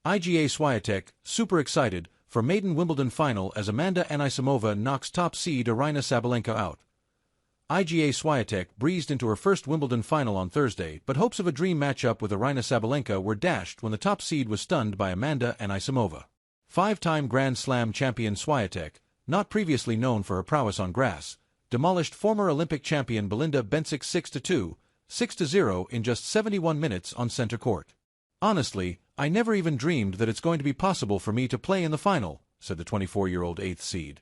Iga Swiatek, super excited, for maiden Wimbledon final as Amanda Anisimova knocks top seed Aryna Sabalenka out. Iga Swiatek breezed into her first Wimbledon final on Thursday, but hopes of a dream matchup with Aryna Sabalenka were dashed when the top seed was stunned by Amanda Anisimova. Five-time Grand Slam champion Swiatek, not previously known for her prowess on grass, demolished former Olympic champion Belinda Bencic 6-2, 6-0 in just 71 minutes on center court. "Honestly, I never even dreamed that it's going to be possible for me to play in the final," said the 24-year-old 8th seed.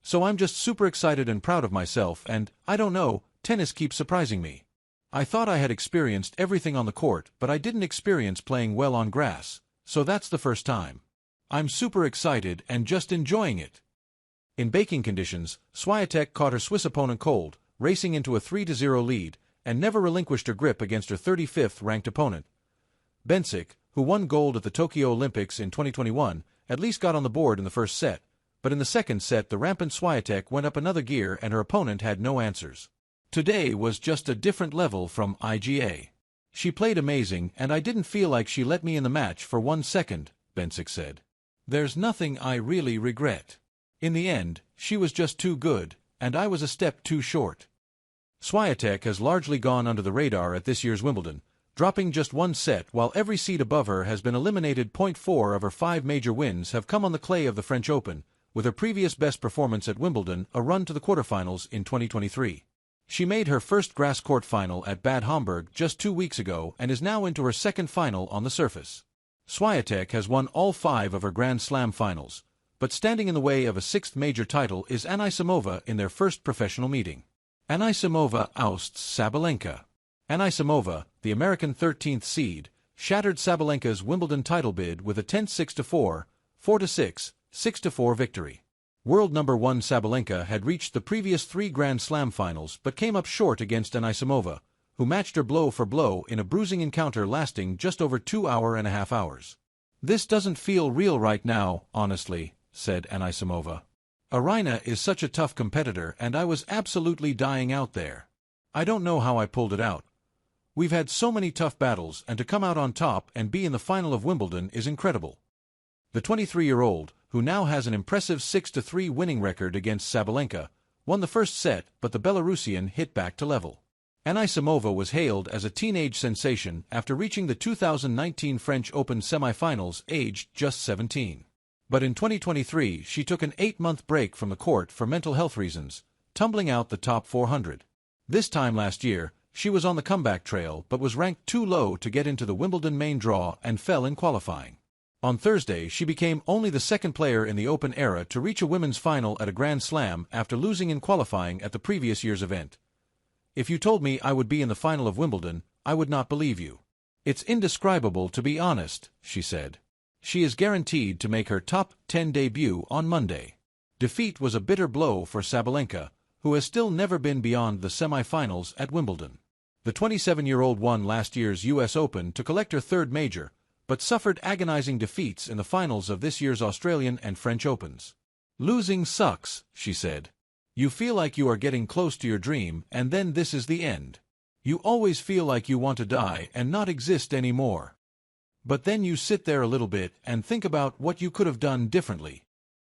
"So I'm just super excited and proud of myself and, I don't know, tennis keeps surprising me. I thought I had experienced everything on the court, but I didn't experience playing well on grass, so that's the first time. I'm super excited and just enjoying it." In baking conditions, Swiatek caught her Swiss opponent cold, racing into a 3-0 lead, and never relinquished her grip against her 35th-ranked opponent. Bencic, who won gold at the Tokyo Olympics in 2021, at least got on the board in the first set, but in the second set the rampant Swiatek went up another gear and her opponent had no answers. "Today was just a different level from Iga. She played amazing and I didn't feel like she let me in the match for 1 second," Bencic said. "There's nothing I really regret. In the end, she was just too good, and I was a step too short." Swiatek has largely gone under the radar at this year's Wimbledon, dropping just 1 set while every seed above her has been eliminated. 4 of her 5 major wins have come on the clay of the French Open, with her previous best performance at Wimbledon a run to the quarterfinals in 2023. She made her first grass court final at Bad Homburg just 2 weeks ago and is now into her second final on the surface. Swiatek has won all 5 of her Grand Slam finals, but standing in the way of a 6th major title is Anisimova in their first professional meeting. Anisimova ousts Sabalenka. Anisimova, the American 13th seed, shattered Sabalenka's Wimbledon title bid with a 10-6-4, 4-6, 6-4 victory. World number 1 Sabalenka had reached the previous 3 Grand Slam finals but came up short against Anisimova, who matched her blow for blow in a bruising encounter lasting just over 2.5 hours. "This doesn't feel real right now, honestly," said Anisimova. "Aryna is such a tough competitor and I was absolutely dying out there. I don't know how I pulled it out. We've had so many tough battles and to come out on top and be in the final of Wimbledon is incredible." The 23-year-old, who now has an impressive 6-3 winning record against Sabalenka, won the first set but the Belarusian hit back to level. Anisimova was hailed as a teenage sensation after reaching the 2019 French Open semifinals aged just 17. But in 2023 she took an 8-month break from the court for mental health reasons, tumbling out the top 400. This time last year, she was on the comeback trail but was ranked too low to get into the Wimbledon main draw and fell in qualifying. On Thursday she became only the second player in the Open era to reach a women's final at a Grand Slam after losing in qualifying at the previous year's event. "If you told me I would be in the final of Wimbledon, I would not believe you. It's indescribable to be honest," she said. She is guaranteed to make her top 10 debut on Monday. Defeat was a bitter blow for Sabalenka, who has still never been beyond the semi-finals at Wimbledon. The 27-year-old won last year's U.S. Open to collect her 3rd major, but suffered agonizing defeats in the finals of this year's Australian and French Opens. "Losing sucks," she said. "You feel like you are getting close to your dream, and then this is the end. You always feel like you want to die and not exist anymore. But then you sit there a little bit and think about what you could have done differently.